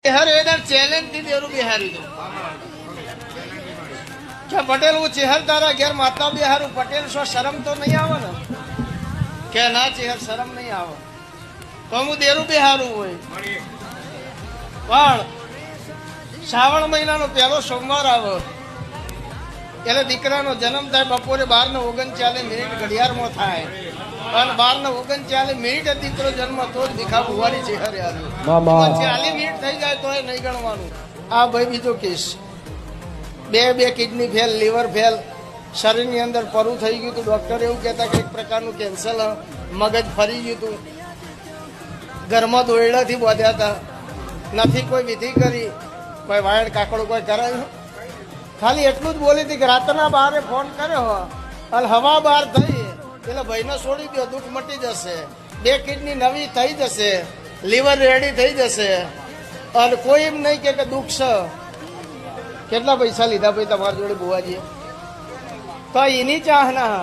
हर weather challenge थी देरू बिहारी दो क्या पटेल वो चेहर तारा घेर माता बिहारू पटेल शो शर्म तो नहीं आवे ना क्या ना चेहर शर्म नहीं आवे तो હું દેરું બિહારું હોય પણ શ્રાવણ મહિનાનો પહેલો સોમવાર આવે એટલે દીકરાનો જન્મ થાય બપોરે 12:39 ઘડિયાળમાં થાય અને 12:39 દીકરો જન્મ તો જ દીખા ભુવાની ચહેરે આવ્યો 40 મિનિટ થઈ જાય તો નહીં ગણવાનું આ ભાઈ બીજો કેસ બે કિડની ફેલ લીવર ફેલ શરીરની અંદર પરું થઈ ગયું હતું ડોક્ટર એવું કહેતા કે એક પ્રકારનું કેન્સર મગજ ફરી ગયું હતું ઘરમાં દોયડાથી બાંધ્યા હતા નથી કોઈ વિધિ કરી કોઈ વાયડ કાકડો કોઈ કરાયું ખાલી એટલું જ બોલી હતી કે રાતના 12 ફોન કર્યો અને હવા 12 થઈ એટલે ભાઈને છોડી દો દુઃખ મટી જશે 2 કિડની નવી થઈ જશે લીવર રેડી થઈ જશે અને કોઈ એમ નહીં કે દુઃખ છે કેટલા પૈસા લીધા ભાઈ તમારી જોડે બુવાજીએ તો એની ચાહના